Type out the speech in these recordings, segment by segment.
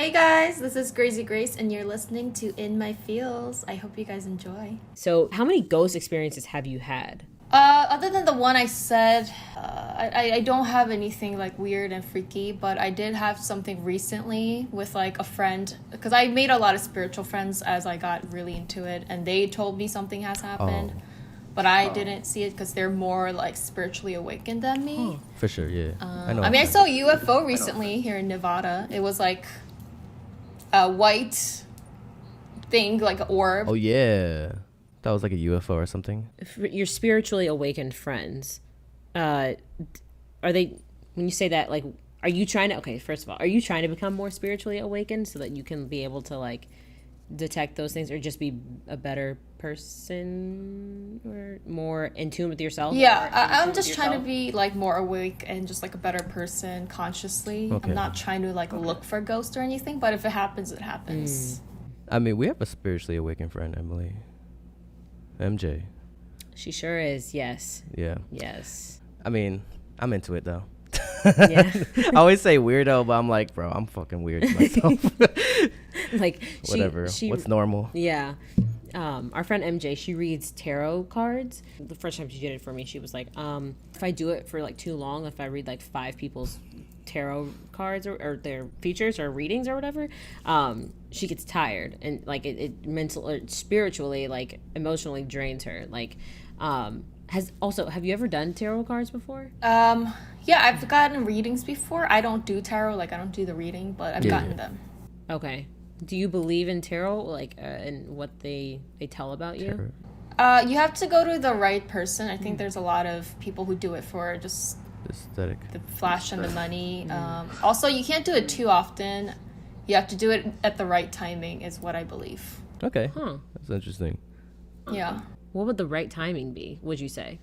Hey guys, this is Grazy Grace, and you're listening to In My Feels. I hope you guys enjoy. So, how many ghost experiences have you had? Other than the one I said, I don't have anything like weird and freaky, but I did have something recently with like a friend, because I made a lot of spiritual friends as I got really into it, and they told me something has happened. But I didn't see it because they're more like spiritually awakened than me. For sure, yeah. I saw a UFO recently here in Nevada. It was like a white thing, like an orb. Oh, yeah. That was like a UFO or something. Your spiritually awakened friends, are they, when you say that, like, are you trying to, okay, first of all, are you trying to become more spiritually awakened so that you can be able to, like, detect those things or just be a better person or more in tune with yourself? Yeah, I'm just trying to be like more awake and just like a better person consciously. Okay. I'm not trying to like look for ghosts or anything, but if it happens, it happens. I mean, we have a spiritually awakened friend, Emily. MJ. She sure is, yes. Yeah. Yes. I mean, I'm into it, though. Yeah. I always say weirdo, but I'm like, bro, I'm fucking weird myself. Like, Whatever. What's normal? Yeah. Our friend MJ, she reads tarot cards. The first time she did it for me, she was like, if I do it for like too long, if I read like 5 people's tarot cards or their features or readings or whatever, she gets tired and like it mentally, spiritually, like emotionally drains her. Like, have you ever done tarot cards before? Yeah, I've gotten readings before. I don't do tarot, like I don't do the reading, but I've gotten them. Okay. Do you believe in tarot, like, and what they tell about you? You have to go to the right person. I think there's a lot of people who do it for just Aesthetic. the flash and the money. Also, you can't do it too often. You have to do it at the right timing, is what I believe. Okay. Huh. That's interesting. Yeah. What would the right timing be, would you say?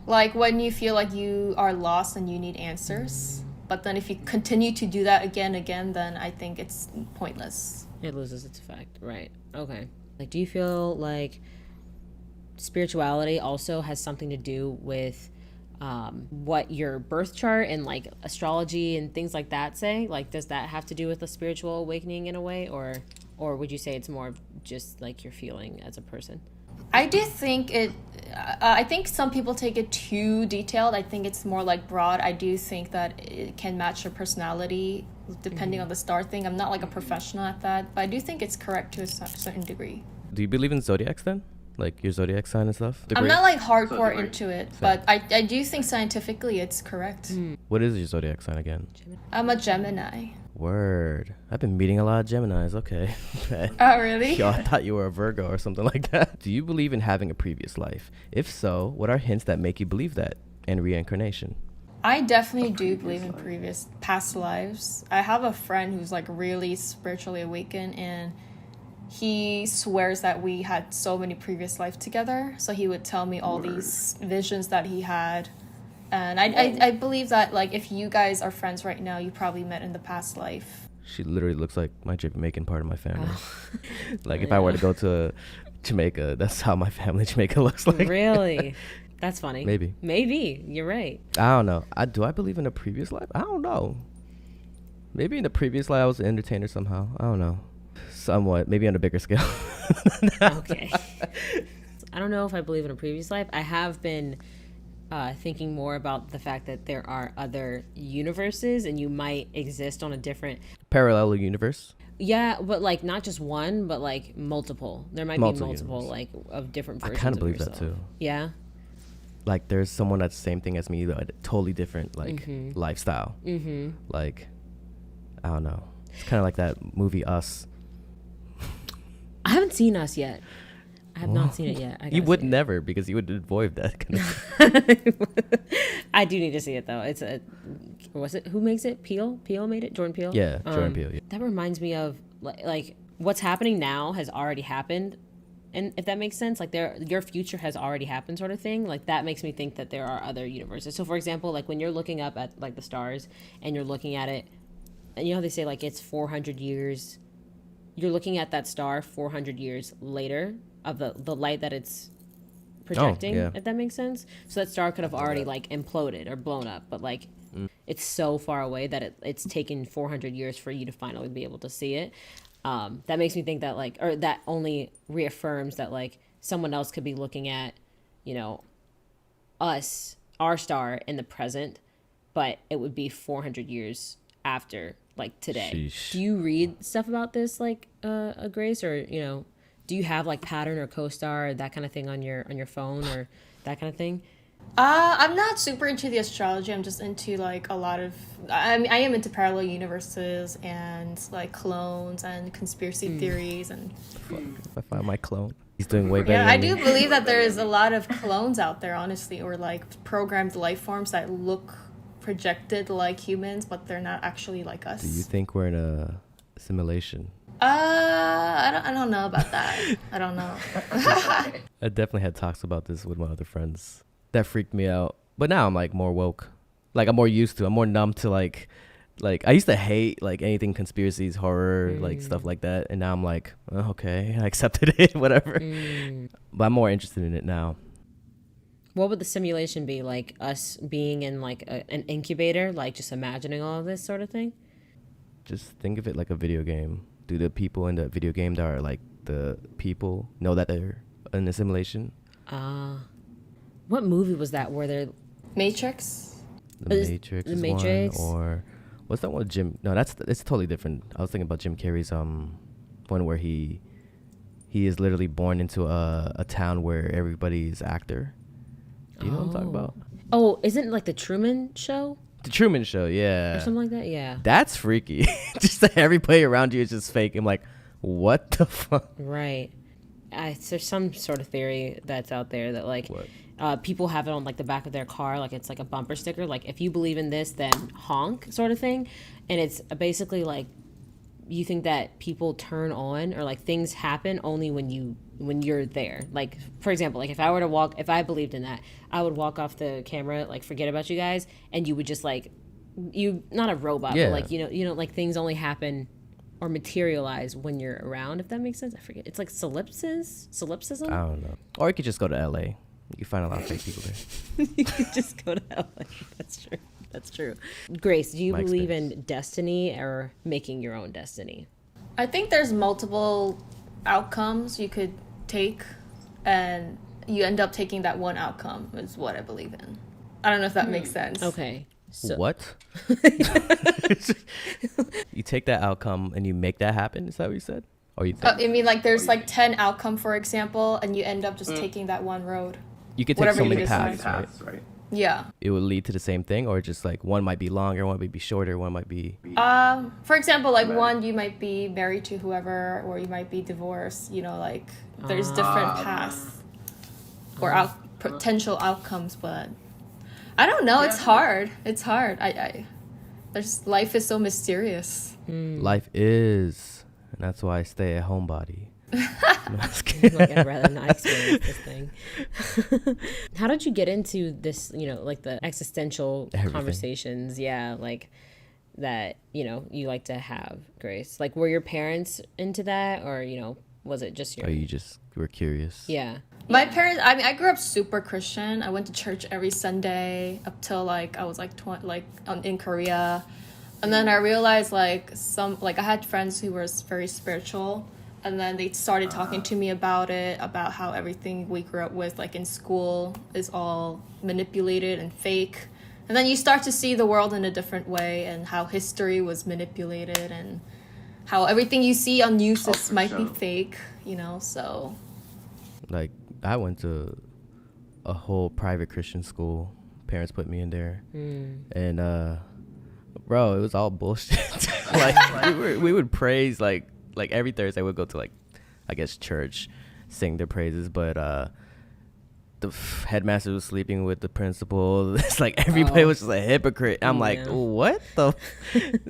Like when you feel like you are lost and you need answers. But then if you continue to do that again, then I think it's pointless. It loses its effect, right? Okay. Like, do you feel like spirituality also has something to do with what your birth chart and like astrology and things like that say? Like, does that have to do with a spiritual awakening in a way, or would you say it's more just like your feeling as a person? I do think it. I think some people take it too detailed. I think it's more like broad. I do think that it can match your personality depending on the star thing. I'm not like a professional at that, but I do think it's correct to a certain degree. Do you believe in zodiacs then? Like your zodiac sign and stuff? I'm not like hardcore into it, but I do think scientifically it's correct. What is your zodiac sign again? I'm a Gemini. Word. I've been meeting a lot of Geminis. Okay. Oh, really? Yo, I thought you were a Virgo or something like that. Do you believe in having a previous life? If so, what are hints that make you believe that? And reincarnation? I definitely do believe in past lives. I have a friend who's like really spiritually awakened, and he swears that we had so many previous lives together. So he would tell me all these visions that he had. And I believe that, like, if you guys are friends right now, you probably met in the past life. She literally looks like my Jamaican part of my family. Like, if I were to go to Jamaica, that's how my family Jamaica looks like. Really? That's funny. Maybe. You're right. I don't know. Do I believe in a previous life? I don't know. Maybe in the previous life I was an entertainer somehow. I don't know. Somewhat. Maybe on a bigger scale. Okay. I don't know if I believe in a previous life. I have been thinking more about the fact that there are other universes and you might exist on a different Parallel universe. Yeah, but like not just one, but like multiple. There might be multiple like of different versions. I kind of believe yourself. that too. Yeah. Like there's someone that's the same thing as me, but a totally different like lifestyle. Like I don't know. It's kind of like that movie Us. I haven't seen Us yet. I have not seen it yet. You would never, because you would avoid that kind of I do need to see it though. Who makes it? Peele made it. Jordan Peele. Yeah, Jordan Peele. Yeah. That reminds me of like what's happening now has already happened, and if that makes sense, like your future has already happened, sort of thing. Like that makes me think that there are other universes. So for example, like when you're looking up at like the stars and you're looking at it, and you know how they say like it's 400 years. You're looking at that star 400 years later of the light that it's projecting, if that makes sense. So that star could have already like imploded or blown up, but like It's so far away that it's taken 400 years for you to finally be able to see it. That makes me think that like, or that only reaffirms that like someone else could be looking at, you know, us, our star in the present, but it would be 400 years after like today. Sheesh. Do you read stuff about this like a Grace, or you know, do you have like Pattern or CoStar or that kind of thing on your phone or that kind of thing? I'm not super into the astrology. I'm just into like a lot of. I mean, I am into parallel universes and like clones and conspiracy theories and. If I find my clone, he's doing way better. Yeah, than I me. do believe that there is a lot of clones out there, honestly, or like programmed life forms that look projected like humans, but they're not actually like us. Do you think we're in a simulation? I don't know about that. I don't know. I definitely had talks about this with my other friends. That freaked me out. But now I'm like more woke. Like I'm more used to. I'm more numb to like I used to hate like anything conspiracies, horror, like stuff like that. And now I'm like, oh, okay, I accepted it, whatever. But I'm more interested in it now. What would the simulation be? Like us being in like an incubator, like just imagining all of this sort of thing? Just think of it like a video game. Do the people in the video game that are like the people know that they're in a simulation? What movie was that where they're... Matrix? The Matrix is Matrix? one, or what's that one with Jim? No, it's totally different. I was thinking about Jim Carrey's one where he is literally born into a town where everybody's actor. Do you know what I'm talking about? Oh, isn't it like the Truman Show? The Truman Show, yeah. Or something like that, yeah. That's freaky. Just that everybody around you is just fake. I'm like, what the fuck? Right. There's some sort of theory that's out there that like people have it on like the back of their car, like it's like a bumper sticker, like if you believe in this then honk sort of thing. And it's basically like you think that people turn on or like things happen only when you're there. Like for example, like if I believed in that, I would walk off the camera, like forget about you guys, and you would just like you not a robot, but like you know like things only happen or materialize when you're around, if that makes sense. I forget. It's like solipsism? I don't know. Or you could just go to LA. You can find a lot of fake people there. You could just go to LA. That's true. Grace, do you believe in destiny or making your own destiny? I think there's multiple outcomes you could take, and you end up taking that one outcome is what I believe in. I don't know if that makes sense. Okay. So, what? You take that outcome and you make that happen? Is that what you said? Or you think? I mean, like there's like 10 outcome, for example, and you end up just taking that one road. You could take Whatever so you many decide. paths, right? Yeah. It would lead to the same thing, or just like one might be longer, one might be shorter, one might be... For example, like one, you might be married to whoever, or you might be divorced, you know, like there's different paths or potential outcomes, but I don't know. It's hard. It's hard. Life is so mysterious. Life is, and that's why I stay at homebody. Like I'd rather not experience this thing. How did you get into this, you know, like the existential conversations, like that, you know, you like to have, Grace? Like were your parents into that, or, you know, was it just your... Oh, you just were curious? Yeah. My parents, I mean, I grew up super Christian. I went to church every Sunday up till like I was like in Korea. And then I realized I had friends who were very spiritual, and then they started talking to me about it, about how everything we grew up with, like in school, is all manipulated and fake. And then you start to see the world in a different way, and how history was manipulated, and how everything you see on news might be fake, you know, so. Like, I went to a whole private Christian school. Parents put me in there. And, bro, it was all bullshit. we would praise, like every Thursday we'd go to, like, I guess church, sing their praises, but the headmaster was sleeping with the principal. It's like everybody was just a hypocrite. I'm like, what the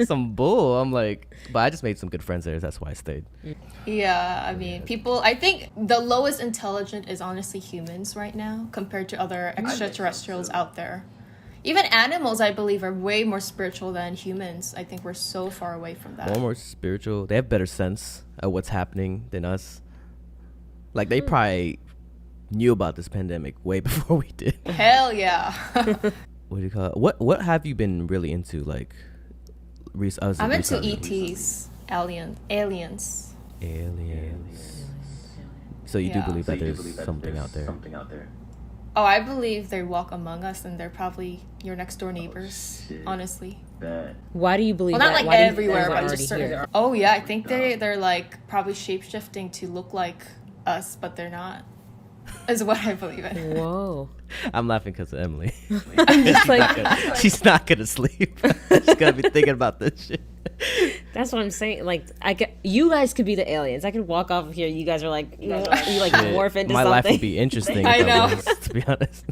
some bull. I'm like, but I just made some good friends there. That's why I stayed. Yeah, I mean, I think the lowest intelligent is honestly humans right now compared to other extraterrestrials out there. Even animals, I believe, are way more spiritual than humans. I think we're so far away from that. More spiritual. They have better sense of what's happening than us. Like, they probably knew about this pandemic way before we did. Hell yeah. what do you call it? What have you been really into, like, I'm into recently? ETs, aliens. Aliens. So you do Yeah. believe that there's something out there? Oh, I believe they walk among us, and they're probably your next door neighbors. Honestly. Why do you believe Well, that? not like Why do you think everywhere, they're but already just certain. here? Oh yeah, I think they're like probably shape shifting to look like us, but they're not. Is what I believe in. Whoa. I'm laughing because of Emily. I'm just like, She's not gonna sleep. She's gonna be thinking about this shit. that's what I'm saying. Like, you guys could be the aliens. I could walk off of here. You guys are like, you like Shit. morph into My something. life would be interesting. I if that know. was, to be honest.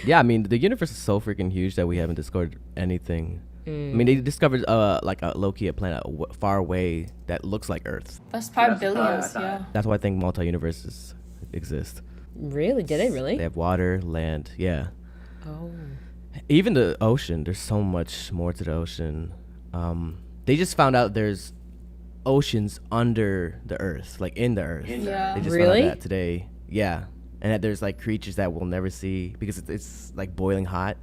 Yeah, I mean, the universe is so freaking huge that we haven't discovered anything. I mean, they discovered like a low-key a planet far away that looks like Earth. That's probably billions. Yeah. That's why I think multi-universes exist. Really? Did they really? They have water, land, yeah. Oh. Even the ocean, there's so much more to the ocean. They just found out there's oceans under the earth, like in the earth. Yeah. They just Really? found out that today. Yeah. And that there's like creatures that we'll never see because it's like boiling hot,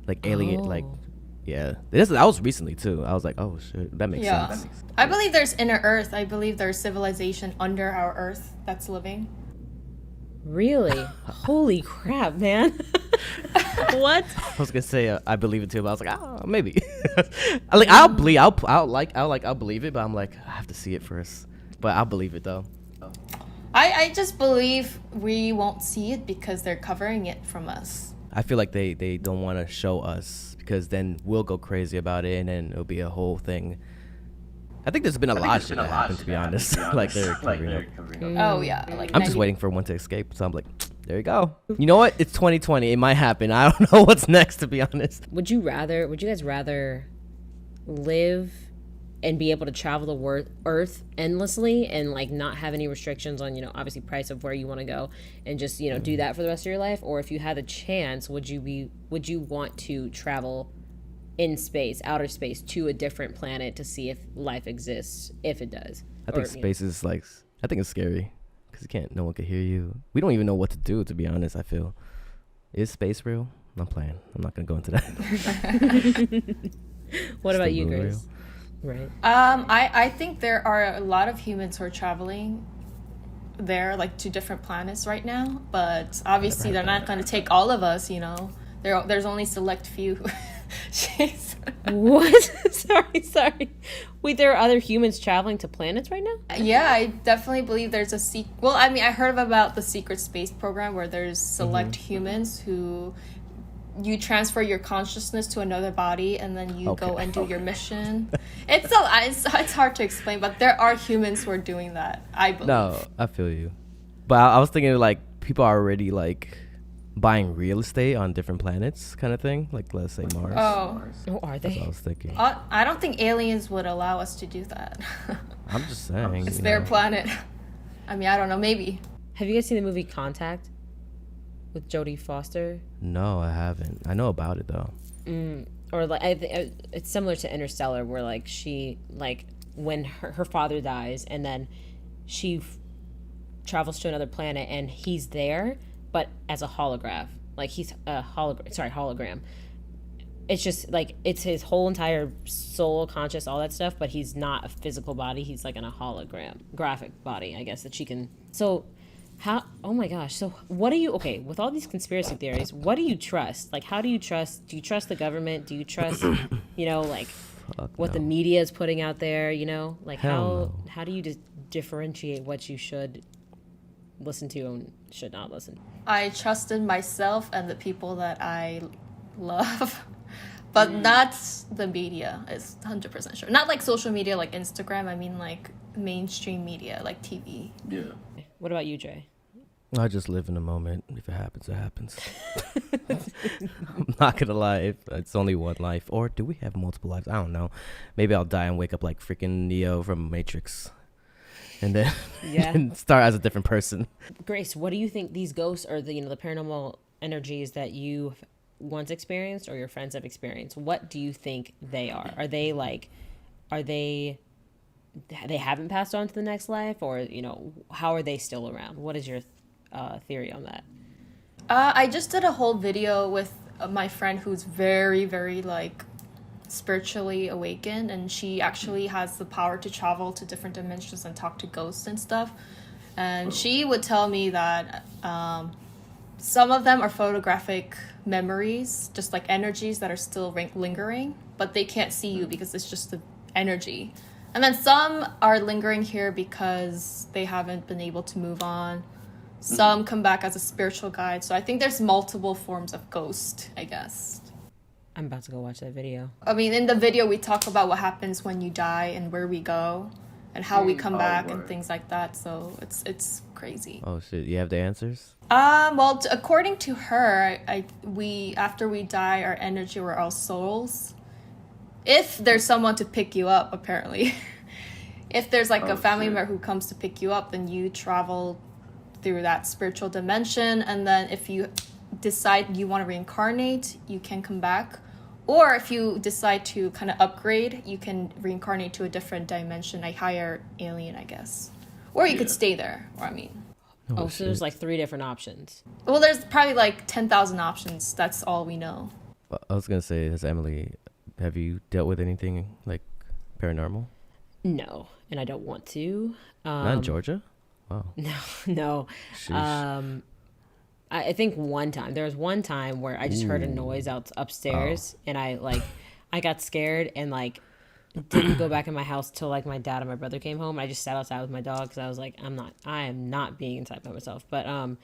like alien, like, Oh. yeah. That was recently too. I was like, oh shit, that makes Yeah. sense. I believe there's inner Earth. I believe there's civilization under our Earth that's living. Really? Holy crap, man. What? I was gonna say I believe it too, but I was like, oh, maybe. I'll believe it, but I'm like, I have to see it first. But I'll believe it though. I just believe we won't see it because they're covering it from us. I feel like they don't want to show us because then we'll go crazy about it and then it'll be a whole thing. I think there's been a lot of shit that happened, to be honest. Like they're covering up. Oh yeah, like I'm just waiting for one to escape, so I'm like, there you go. You know what? It's 2020. It might happen. I don't know what's next, to be honest. Would you guys rather live and be able to travel the earth endlessly and like not have any restrictions on, obviously price of where you want to go and just, do that for the rest of your life? Or if you had the chance, would you want to travel in space, outer space, to a different planet to see if life exists, if it does? I think space is like, I think it's scary because no one can hear you. We don't even know what to do, to be honest, I feel. Is space real? I'm playing. I'm not going to go into that. What about you, Real. Grace? Right. I think there are a lot of humans who are traveling there, like to different planets right now. But obviously, they're not going to take all of us. There's only select few. Jeez. What? Sorry. Wait, there are other humans traveling to planets right now? Yeah, I definitely believe there's a Well, I mean, I heard about the secret space program where there's select humans who you transfer your consciousness to another body and then you go and do your mission. It's hard to explain, but there are humans who are doing that, I believe. No, I feel you. But I was thinking like people are already like buying real estate on different planets kind of thing. Like let's say Mars. Oh, Are That's what I they? was thinking. I don't think aliens would allow us to do that. I'm just saying. It's you their know. planet. I mean, I don't know, maybe. Have you guys seen the movie Contact with Jodie Foster? No, I haven't. I know about it though. Or like it's similar to Interstellar, where like she when her father dies and then she travels to another planet and he's there, but as a holograph. Like he's a hologram. It's just like it's his whole entire soul, conscious, all that stuff, but he's not a physical body. He's like in a hologram, graphic body, I guess, that she can. So how, oh my gosh. So what do you, okay, with all these conspiracy theories, what do you trust? Like, how do you trust the government? Do you trust, like what the media is putting out there, like Hell no. how do you differentiate what you should listen to and should not listen? I trusted myself and the people that I love, but not the media. It's 100% sure. Not like social media, like Instagram. I mean, like mainstream media, like TV. Yeah. What about you, Jay? I just live in the moment. If it happens, it happens. I'm not gonna lie. It's only one life. Or do we have multiple lives? I don't know. Maybe I'll die and wake up like freaking Neo from Matrix. And then and start as a different person. Grace, what do you think these ghosts or the paranormal energies that you once experienced or your friends have experienced? What do you think they are? Are they haven't passed on to the next life, or how are they still around? What is your theory on that? I just did a whole video with my friend who's very, very like spiritually awakened, and she actually has the power to travel to different dimensions and talk to ghosts and stuff. And she would tell me that some of them are photographic memories, just like energies that are still lingering, but they can't see you because it's just the energy. And then some are lingering here because they haven't been able to move on. Some come back as a spiritual guide. So I think there's multiple forms of ghost, I guess. I'm about to go watch that video. I mean, in the video, we talk about what happens when you die and where we go and how we come back and things like that. So it's crazy. Oh shit! You have the answers? Well, according to her, we after we die, our energy, we're all souls. If there's someone to pick you up, apparently. If there's like a family member who comes to pick you up, then you travel through that spiritual dimension. And then if you decide you want to reincarnate, you can come back. Or if you decide to kind of upgrade, you can reincarnate to a different dimension, a higher alien, I guess. Or you could stay there, or I mean. Oh, so there's like 3 different options. Well, there's probably like 10,000 options. That's all we know. I was gonna say, Emily, have you dealt with anything like paranormal? No, and I don't want to. Not in Georgia? Wow. No. I think there was one time where I just heard a noise upstairs, and I got scared and like didn't go back in my house till like my dad and my brother came home. I just sat outside with my dog because I was like, I am not being inside by myself. But I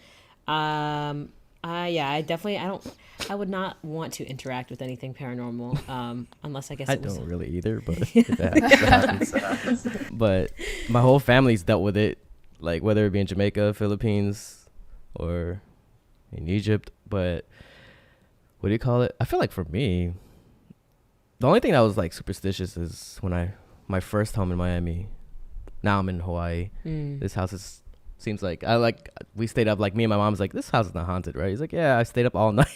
would not want to interact with anything paranormal, unless I guess I don't really either, but if that happens. But my whole family's dealt with it, like whether it be in Jamaica, Philippines, or in Egypt. But what do you call it? I feel like for me, the only thing that was like superstitious is when my first home in Miami. Now I'm in Hawaii. This house seems like we stayed up, like me and my mom's like, this house is not haunted, right? He's like, yeah, I stayed up all night.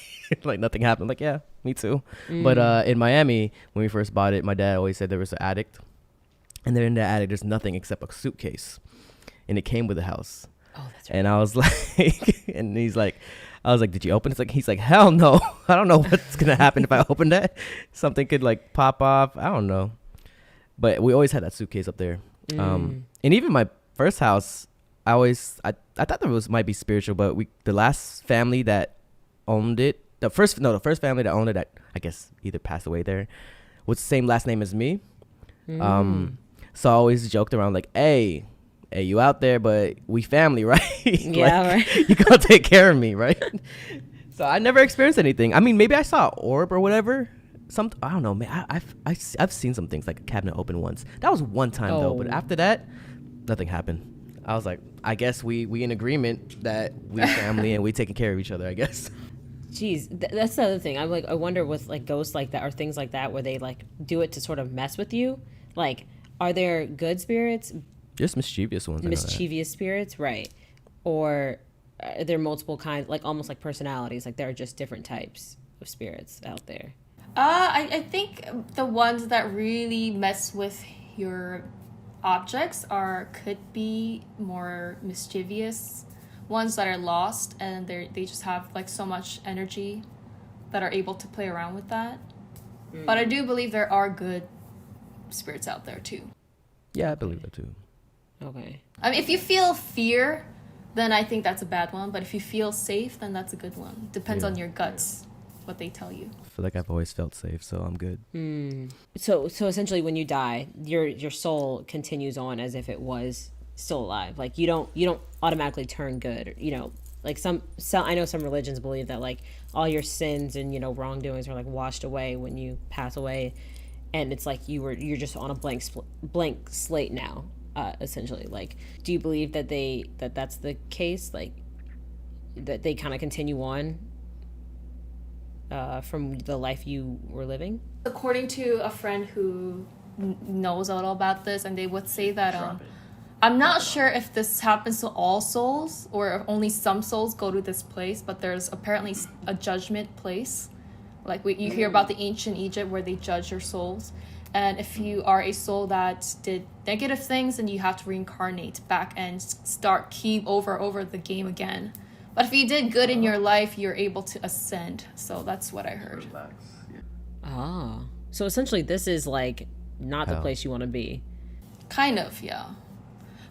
Like nothing happened. I'm like, yeah, me too. But in Miami, when we first bought it, my dad always said there was an attic, and there in the attic there's nothing except a suitcase, and it came with the house. Oh, that's right. And I was like, and I was like, did you open it? He's like, hell no. I don't know what's gonna happen if I open that. Something could like pop off. I don't know. But we always had that suitcase up there. And even my first house, I thought there might be spiritual, but the last family that owned it, the first family that owned it, that I guess either passed away there, was the same last name as me. So I always joked around like, hey, you out there, but we family, right? Yeah, right. You gotta take care of me, right? So I never experienced anything. I mean, maybe I saw an orb or whatever. I don't know, man. I've seen some things, like a cabinet open once. That was one time though, but after that, nothing happened. I was like, I guess we in agreement that we family and we taking care of each other, I guess. Jeez, that's the other thing. I'm like, I wonder with like ghosts like that or things like that where they like do it to sort of mess with you. Like, are there good spirits? Just mischievous ones. Mischievous spirits, right? Or are there multiple kinds, like almost like personalities? Like there are just different types of spirits out there. I think the ones that really mess with your objects could be more mischievous ones that are lost, and they just have like so much energy that are able to play around with that. But I do believe there are good spirits out there too. Yeah, I believe that too. Okay. I mean, if you feel fear, then I think that's a bad one. But if you feel safe, then that's a good one. Depends on your guts, what they tell you. I feel like I've always felt safe, so I'm good. So essentially, when you die, your soul continues on as if it was still alive. Like you don't automatically turn good. You know, like some I know some religions believe that like all your sins and wrongdoings are like washed away when you pass away, and it's like you're just on a blank slate now. Essentially, like, do you believe that that's the case, like that they kind of continue on from the life you were living? According to a friend who knows a little about this, and they would say that I'm not sure if this happens to all souls or if only some souls go to this place, but there's apparently a judgment place, like you hear about the ancient Egypt where they judge your souls. And if you are a soul that did negative things, then you have to reincarnate back and start over the game again But if you did good in your life, you're able to ascend. So that's what I heard. Relax. Yeah. Ah. So essentially this is like not the Hell. place you want to be. Kind of, yeah.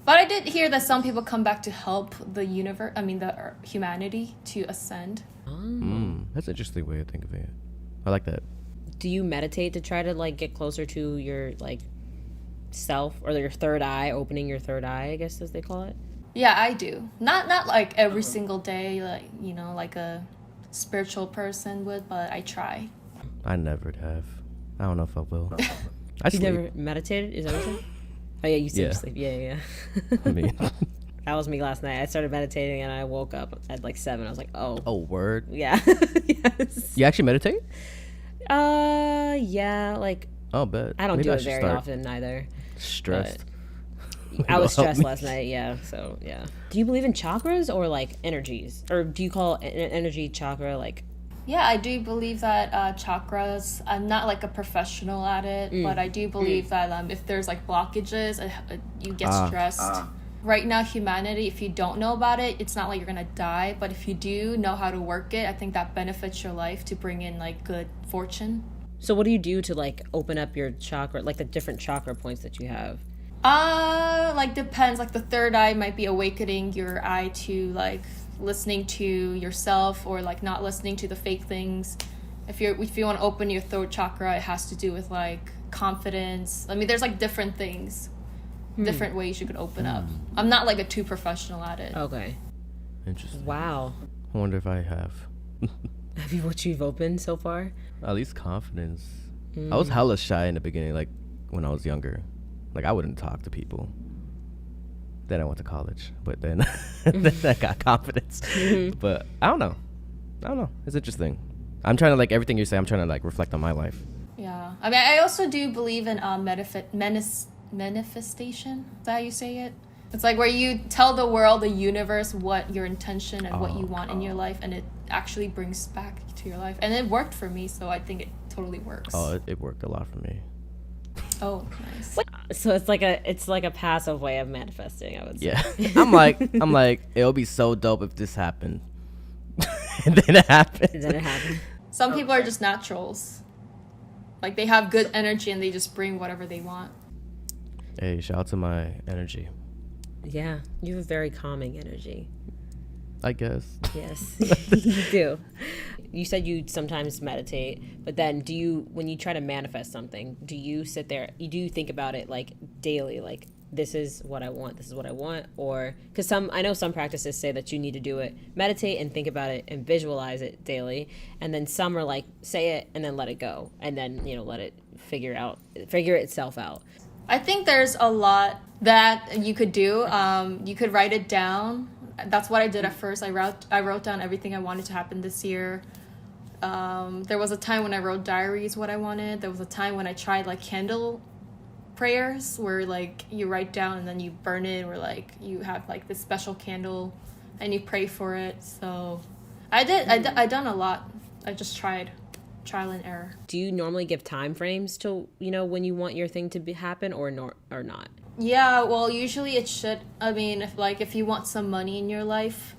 But I did hear that some people come back to help the universe, the humanity to ascend. That's an interesting way of thinking of it. I like that. Do you meditate to try to like get closer to your like self, or your third eye, opening your third eye, I guess, as they call it? Yeah, I do. Not like every single day, like, like a spiritual person would, but I try. I never have. I don't know if I will. I You sleep. never meditated? Is that what you said? Oh yeah, you said you Yeah. sleep. Yeah. I mean, That was me last night. I started meditating and I woke up at like 7. I was like, oh. oh, word. Yeah. Yes. You actually meditate? Yeah, like Oh, bet. I don't Maybe do it should very start often either. Stressed. I was It'll help stressed me. last night, yeah. So, yeah. Do you believe in chakras or like energies? Or do you call an energy chakra like Yeah, I do believe that chakras, I'm not like a professional at it, but I do believe that if there's like blockages, you get stressed. Right now, humanity, if you don't know about it, it's not like you're gonna die, but if you do know how to work it, I think that benefits your life to bring in like good fortune. So what do you do to like open up your chakra, like the different chakra points that you have? Like depends, like the third eye might be awakening your eye to like listening to yourself, or like not listening to the fake things. If you want to open your throat chakra, it has to do with like confidence. There's like different things, different ways you could open up. I'm not like a too professional at it. Okay. Interesting. Wow. I wonder if I have. Have you what you've opened so far? At least confidence. I was hella shy in the beginning, like when I was younger. Like I wouldn't talk to people. Then I went to college, but then I got confidence. But I don't know. It's interesting. I'm trying to like everything you say. I'm trying to like reflect on my life. Yeah, I also do believe in manifestation. Is that how you say it? It's like where you tell the world, the universe, what your intention and what you want in your life, and it actually brings back to your life. And it worked for me, so I think it totally works. Oh, it worked a lot for me. Oh, nice. So it's like a passive way of manifesting, I would say. Yeah. I'm like, it'll be so dope if this happened. And then it happened. And then it happened. Some people are just naturals. Like they have good energy and they just bring whatever they want. Hey, shout out to my energy. Yeah, you have a very calming energy. I guess. Yes, you do. You said you sometimes meditate, but then when you try to manifest something, do you sit there, do you think about it like daily, like this is what I want, or because I know some practices say that you need to do it, meditate and think about it and visualize it daily, and then some are like say it and then let it go, and then let it figure itself out. I think there's a lot that you could do. You could write it down. That's what I did at first. I wrote down everything I wanted to happen this year. There was a time when I wrote diaries what I wanted. There was a time when I tried like candle prayers where like you write down and then you burn it, or like you have like this special candle and you pray for it. So I done a lot. I just trial and error. Do you normally give time frames to when you want your thing to happen, or not? Yeah, well, usually it should. If you want some money in your life,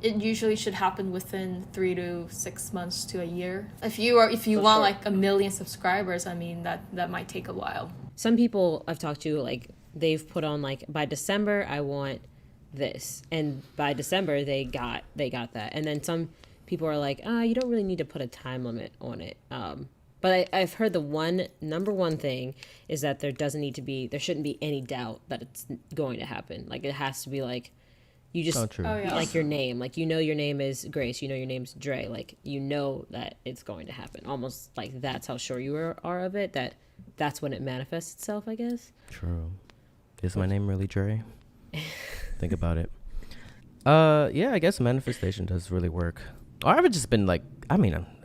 it usually should happen within 3 to 6 months to a year. If you want like 1 million subscribers, that might take a while. Some people I've talked to, like they've put on like by December I want this, and by December they got that, and then some people are like, you don't really need to put a time limit on it. But I've heard the number one thing is that there shouldn't be any doubt that it's going to happen. Like it has to be like, you just, like your name, like, your name is Grace, your name's Dre, like, that it's going to happen. Almost like that's how sure you are of it, that's when it manifests itself, I guess. True. Is my name really Dre? Think about it. Yeah, I guess manifestation does really work. Or I've just been like,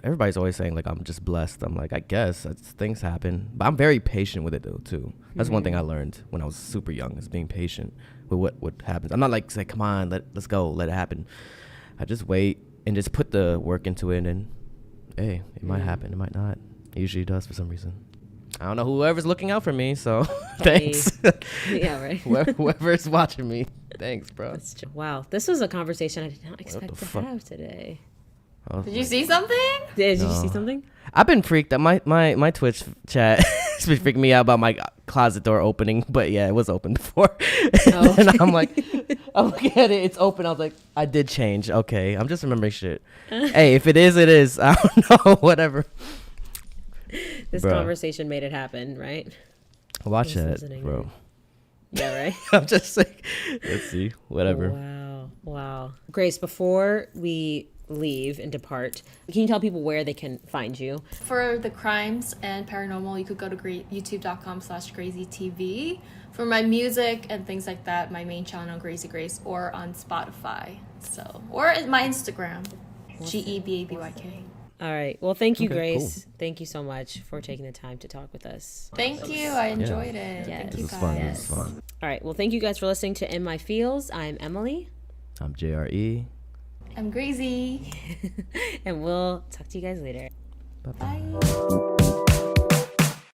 everybody's always saying like I'm just blessed. I'm like, I guess things happen, but I'm very patient with it though too. That's one thing I learned when I was super young, is being patient with what happens. I'm not like say, come on, let's go, let it happen. I just wait and just put the work into it, and hey, it might happen, it might not. It usually does for some reason. I don't know whoever's looking out for me, so thanks. Yeah, right. Whoever's watching me. Thanks, bro. Wow, this was a conversation I did not expect to have today. Did you see something? Did you see something? I've been freaked out. My Twitch chat has been freaking me out about my closet door opening, but yeah, it was open before. And I'm looking at it, it's open. I was like, I did change. Okay, I'm just remembering shit. Hey, if it is, it is. I don't know, whatever. This conversation made it happen, right? Watch that, bro. Yeah, right? I'm just like, let's see, whatever. Wow. Grace, before we leave and depart, can you tell people where they can find you? For the crimes and paranormal, you could go to youtube.com/GRAZYTV. For my music and things like that, my main channel, Grazy Grace, or on Spotify. Or my Instagram, GEBABYK. All right. Well, thank you, Okay, Grace. cool. Thank you so much for taking the time to talk with us. Thank you. I enjoyed it. Yes. Thank you, It was guys. fun. All right. Well, thank you guys for listening to In My Feels. I'm Emily. I'm JRE. I'm Grazy. And we'll talk to you guys later. Bye-bye. Bye.